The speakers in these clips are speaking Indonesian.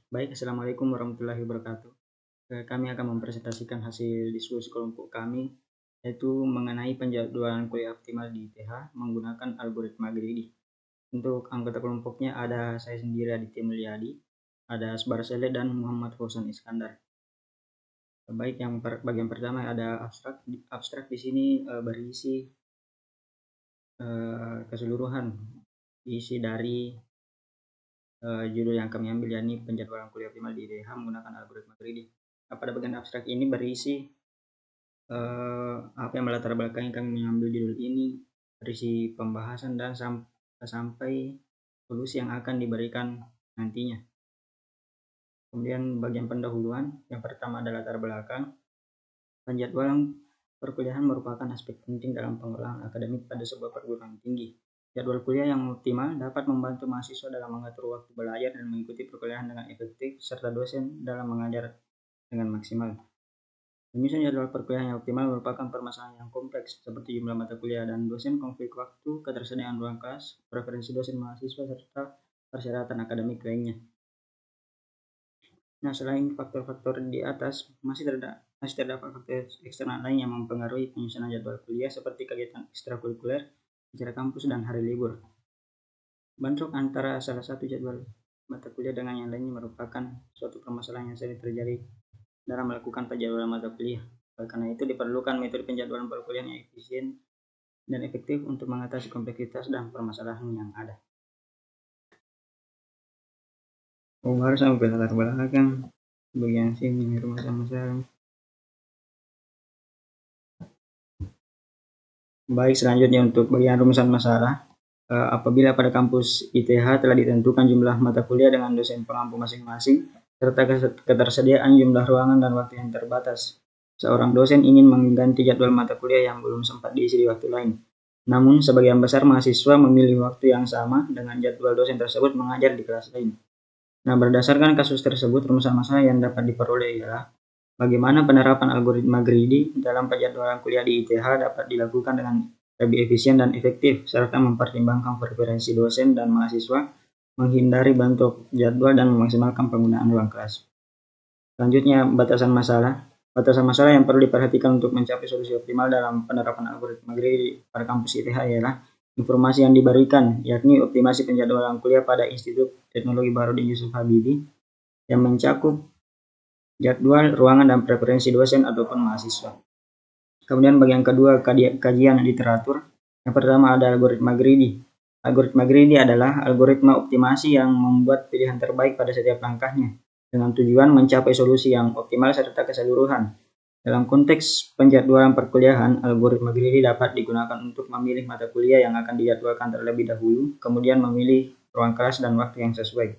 Baik, Assalamualaikum warahmatullahi wabarakatuh. Kami akan mempresentasikan hasil diskusi kelompok kami, yaitu mengenai penjadwalan kuliah optimal di ITH menggunakan algoritma greedy. Untuk anggota kelompoknya ada saya sendiri, Aditya Mulyadi, ada Asbar Saleh, dan Muhammad Fauzan Iskandar. Baik, yang bagian pertama ada abstrak. Abstrak di sini berisi keseluruhan isi dari judul yang kami ambil, yakni penjadwalan kuliah optimal di ITH menggunakan algoritma greedy. Pada bagian abstrak ini berisi apa yang melatar belakangi kami mengambil judul ini, berisi pembahasan dan sampai solusi yang akan diberikan nantinya. Kemudian bagian pendahuluan, yang pertama adalah latar belakang. Penjadwalan perkuliahan merupakan aspek penting dalam pengelolaan akademik pada sebuah perguruan tinggi. Jadwal kuliah yang optimal dapat membantu mahasiswa dalam mengatur waktu belajar dan mengikuti perkuliahan dengan efektif, serta dosen dalam mengajar dengan maksimal. Penyusunan jadwal perkuliahan yang optimal merupakan permasalahan yang kompleks, seperti jumlah mata kuliah dan dosen, konflik waktu, ketersediaan ruang kelas, preferensi dosen mahasiswa, serta persyaratan akademik lainnya. Nah, selain faktor-faktor di atas, masih terdapat faktor eksternal lain yang mempengaruhi penyusunan jadwal kuliah, seperti kegiatan ekstrakurikuler, acara kampus, dan hari libur. Bentrok antara salah satu jadwal mata kuliah dengan yang lainnya merupakan suatu permasalahan yang sering terjadi dalam melakukan penjadwalan mata kuliah. Karena itu diperlukan metode penjadwalan perkuliahan yang efisien dan efektif untuk mengatasi kompleksitas dan permasalahan yang ada. Harus sampai latar belakang bagian sini rumah sama. Baik, selanjutnya untuk bagian rumusan masalah. Apabila pada kampus ITH telah ditentukan jumlah mata kuliah dengan dosen pengampu masing-masing, serta ketersediaan jumlah ruangan dan waktu yang terbatas, seorang dosen ingin mengganti jadwal mata kuliah yang belum sempat diisi di waktu lain. Namun, sebagian besar mahasiswa memilih waktu yang sama dengan jadwal dosen tersebut mengajar di kelas lain. Nah, berdasarkan kasus tersebut, rumusan masalah yang dapat diperoleh ialah bagaimana penerapan algoritma greedy dalam penjadwalan kuliah di ITH dapat dilakukan dengan lebih efisien dan efektif, serta mempertimbangkan preferensi dosen dan mahasiswa, menghindari bentrok jadwal, dan memaksimalkan penggunaan ruang kelas. Selanjutnya, batasan masalah. Batasan masalah yang perlu diperhatikan untuk mencapai solusi optimal dalam penerapan algoritma greedy pada kampus ITH ialah informasi yang diberikan, yakni optimasi penjadwalan kuliah pada Institut Teknologi Baharudin Yusuf Habibie yang mencakup jadwal, ruangan, dan preferensi dosen ataupun mahasiswa. Kemudian bagian kedua, kajian literatur. Yang pertama ada algoritma greedy. Algoritma greedy adalah algoritma optimasi yang membuat pilihan terbaik pada setiap langkahnya, dengan tujuan mencapai solusi yang optimal serta keseluruhan. Dalam konteks penjadwalan perkuliahan, algoritma greedy dapat digunakan untuk memilih mata kuliah yang akan dijadwalkan terlebih dahulu, kemudian memilih ruang kelas dan waktu yang sesuai.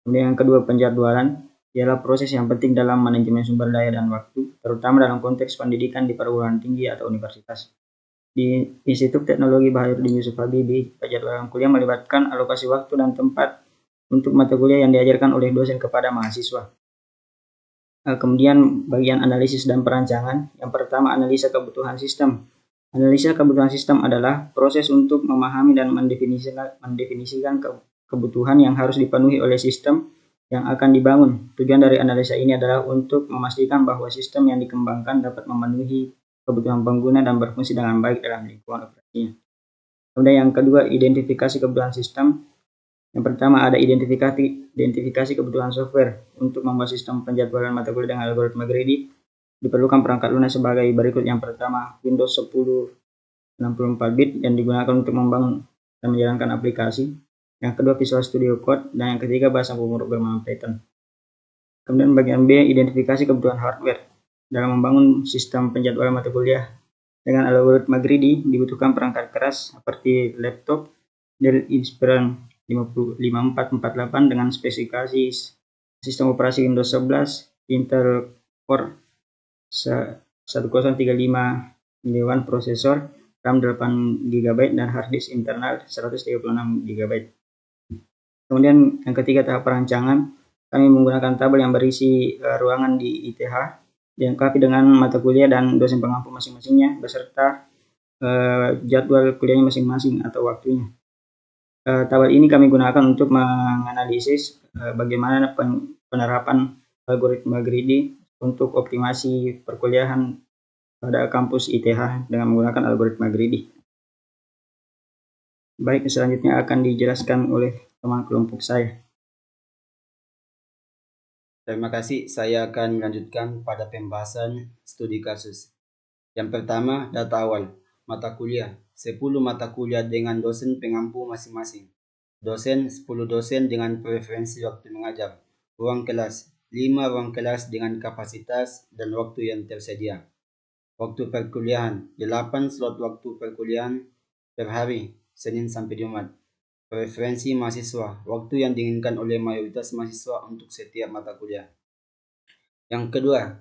Kemudian yang kedua, penjadwalan ialah proses yang penting dalam manajemen sumber daya dan waktu, terutama dalam konteks pendidikan di perguruan tinggi atau universitas. Di Institut Teknologi Baharudin Yusuf Habibie, penjadwalan kuliah melibatkan alokasi waktu dan tempat untuk mata kuliah yang diajarkan oleh dosen kepada mahasiswa. Kemudian bagian analisis dan perancangan. Yang pertama, analisa kebutuhan sistem. Analisa kebutuhan sistem adalah proses untuk memahami dan mendefinisikan kebutuhan yang harus dipenuhi oleh sistem yang akan dibangun. Tujuan dari analisa ini adalah untuk memastikan bahwa sistem yang dikembangkan dapat memenuhi kebutuhan pengguna dan berfungsi dengan baik dalam lingkungan operasinya. Kemudian yang kedua, identifikasi kebutuhan sistem. Yang pertama ada identifikasi kebutuhan software. Untuk membuat sistem penjadwalan mata kuliah dengan algoritma greedy, diperlukan perangkat lunak sebagai berikut. Yang pertama, Windows 10 64-bit yang digunakan untuk membangun dan menjalankan aplikasi. Yang kedua, Visual Studio Code. Dan yang ketiga, bahasa pemrograman Python. Kemudian bagian B, identifikasi kebutuhan hardware. Dalam membangun sistem penjadwalan mata kuliah dengan algoritma greedy, dibutuhkan perangkat keras seperti laptop Dell Inspiron 5448 dengan spesifikasi sistem operasi Windows 11, Intel Core 1035 mW, prosesor, RAM 8GB, dan hard disk internal 136GB. Kemudian yang ketiga, tahap perancangan. Kami menggunakan tabel yang berisi ruangan di ITH, dilengkapi dengan mata kuliah dan dosen pengampu masing-masingnya, beserta jadwal kuliahnya masing-masing atau waktunya. Tabel ini kami gunakan untuk menganalisis bagaimana penerapan algoritma greedy untuk optimasi perkuliahan pada kampus ITH dengan menggunakan algoritma greedy. Baik, selanjutnya akan dijelaskan oleh teman kelompok saya. Terima kasih, saya akan melanjutkan pada pembahasan studi kasus. Yang pertama, data awal. Mata kuliah, 10 mata kuliah dengan dosen pengampu masing-masing. Dosen, 10 dosen dengan preferensi waktu mengajar. Ruang kelas, 5 ruang kelas dengan kapasitas dan waktu yang tersedia. Waktu perkuliahan, 8 slot waktu perkuliahan per hari, Senin sampai Jumat. Preferensi mahasiswa, waktu yang diinginkan oleh mayoritas mahasiswa untuk setiap mata kuliah. Yang kedua,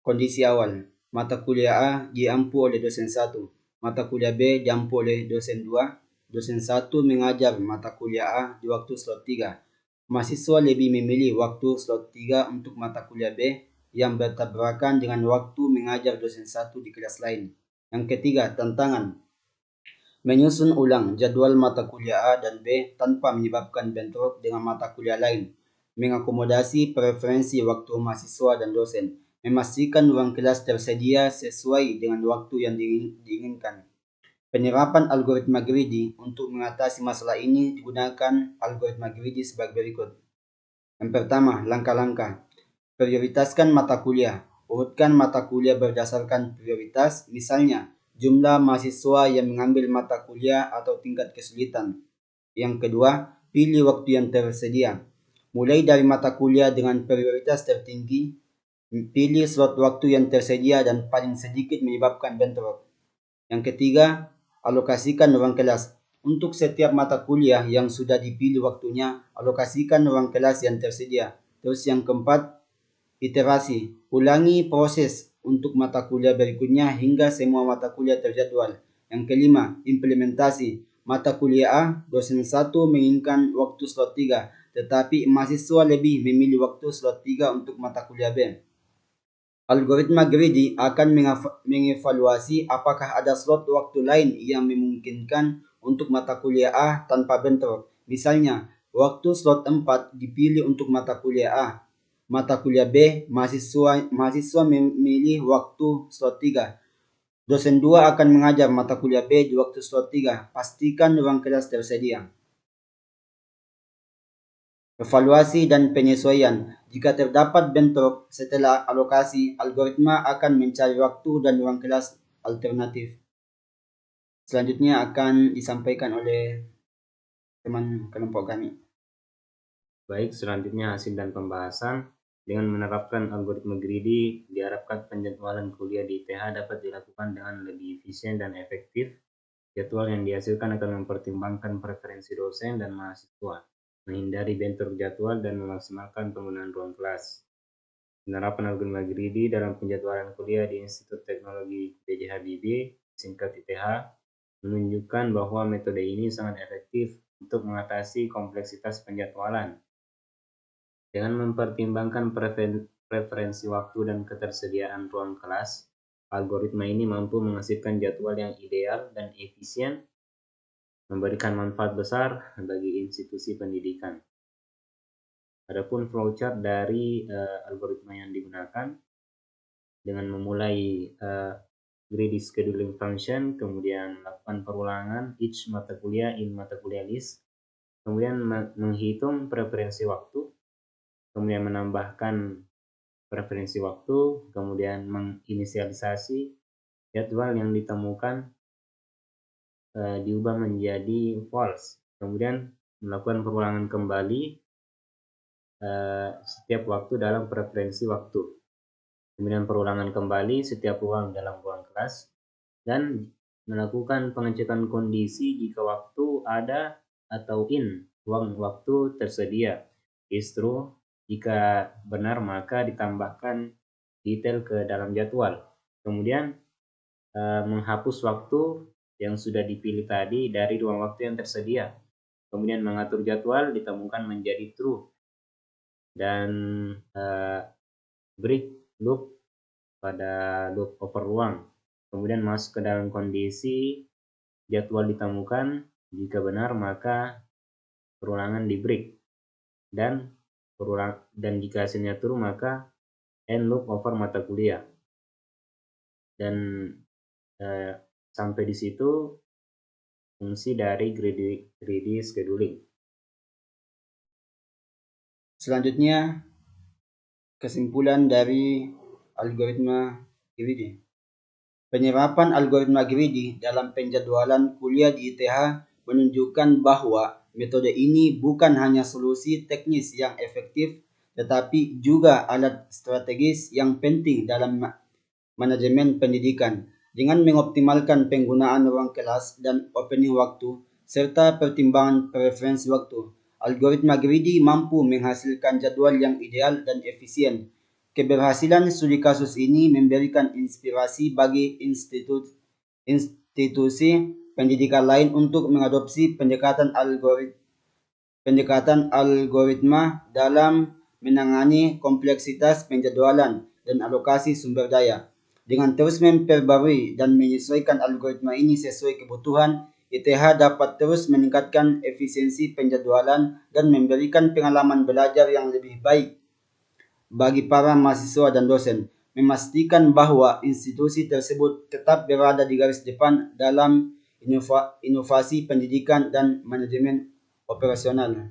kondisi awal. Mata kuliah A diampu oleh dosen 1, mata kuliah B diampu oleh dosen 2. Dosen 1 mengajar mata kuliah A di waktu slot 3. Mahasiswa lebih memilih waktu slot 3 untuk mata kuliah B yang bertabrakan dengan waktu mengajar dosen 1 di kelas lain. Yang ketiga, tantangan. Menyusun ulang jadwal mata kuliah A dan B tanpa menyebabkan bentrok dengan mata kuliah lain. Mengakomodasi preferensi waktu mahasiswa dan dosen. Memastikan ruang kelas tersedia sesuai dengan waktu yang diinginkan. Penerapan algoritma greedy untuk mengatasi masalah ini digunakan algoritma greedy sebagai berikut. Yang pertama, langkah-langkah. Prioritaskan mata kuliah. Urutkan mata kuliah berdasarkan prioritas, misalnya jumlah mahasiswa yang mengambil mata kuliah atau tingkat kesulitan. Yang kedua, pilih waktu yang tersedia. Mulai dari mata kuliah dengan prioritas tertinggi, pilih slot waktu yang tersedia dan paling sedikit menyebabkan bentrok. Yang ketiga, alokasikan ruang kelas. Untuk setiap mata kuliah yang sudah dipilih waktunya, alokasikan ruang kelas yang tersedia. Terus yang keempat, iterasi. Ulangi proses untuk mata kuliah berikutnya hingga semua mata kuliah terjadwal. Yang kelima, implementasi. Mata kuliah A, dosen 1 menginginkan waktu slot 3, tetapi mahasiswa lebih memilih waktu slot 3 untuk mata kuliah B. Algoritma greedy akan mengevaluasi apakah ada slot waktu lain yang memungkinkan untuk mata kuliah A tanpa bentrok. Misalnya, waktu slot 4 dipilih untuk mata kuliah A. Mata kuliah B, mahasiswa memilih waktu slot 3. Dosen 2 akan mengajar mata kuliah B di waktu slot 3. Pastikan ruang kelas tersedia. Evaluasi dan penyesuaian. Jika terdapat bentrok setelah alokasi, algoritma akan mencari waktu dan ruang kelas alternatif. Selanjutnya akan disampaikan oleh teman kelompok kami. Baik, selanjutnya hasil dan pembahasan. Dengan menerapkan algoritma greedy, diharapkan penjadwalan kuliah di ITH dapat dilakukan dengan lebih efisien dan efektif. Jadwal yang dihasilkan akan mempertimbangkan preferensi dosen dan mahasiswa, menghindari bentrok jadwal dan memaksimalkan penggunaan ruang kelas. Penerapan algoritma greedy dalam penjadwalan kuliah di Institut Teknologi B.J. Habibie, singkat ITH, menunjukkan bahwa metode ini sangat efektif untuk mengatasi kompleksitas penjadwalan. Dengan mempertimbangkan preferensi waktu dan ketersediaan ruang kelas, algoritma ini mampu menghasilkan jadwal yang ideal dan efisien, memberikan manfaat besar bagi institusi pendidikan. Adapun flowchart dari algoritma yang digunakan dengan memulai greedy scheduling function, kemudian melakukan perulangan each mata kuliah in mata kuliah list, kemudian menghitung preferensi waktu, kemudian menambahkan preferensi waktu, kemudian menginisialisasi jadwal yang ditemukan diubah menjadi false, kemudian melakukan perulangan kembali setiap waktu dalam preferensi waktu, kemudian perulangan kembali setiap ruang dalam ruang kelas, dan melakukan pengecekan kondisi jika waktu ada atau in ruang waktu tersedia. Justru jika benar maka ditambahkan detail ke dalam jadwal. Kemudian menghapus waktu yang sudah dipilih tadi dari ruang waktu yang tersedia. Kemudian mengatur jadwal ditemukan menjadi true. Dan break loop pada loop over ruang. Kemudian masuk ke dalam kondisi jadwal ditemukan Jika benar, maka perulangan di break. Dan jika hasilnya true, maka end loop over mata kuliah. Dan sampai di situ fungsi dari greedy scheduling. Selanjutnya, kesimpulan dari algoritma greedy. Penerapan algoritma greedy dalam penjadwalan kuliah di ITH menunjukkan bahwa metode ini bukan hanya solusi teknis yang efektif, tetapi juga alat strategis yang penting dalam manajemen pendidikan. Dengan mengoptimalkan penggunaan ruang kelas dan opening waktu, serta pertimbangan preferensi waktu, algoritma greedy mampu menghasilkan jadwal yang ideal dan efisien. Keberhasilan studi kasus ini memberikan inspirasi bagi institusi pendidikan lain untuk mengadopsi pendekatan algoritma dalam menangani kompleksitas penjadwalan dan alokasi sumber daya. Dengan terus memperbarui dan menyesuaikan algoritma ini sesuai kebutuhan, ITH dapat terus meningkatkan efisiensi penjadwalan dan memberikan pengalaman belajar yang lebih baik bagi para mahasiswa dan dosen, memastikan bahwa institusi tersebut tetap berada di garis depan dalam inovasi pendidikan dan manajemen operasional.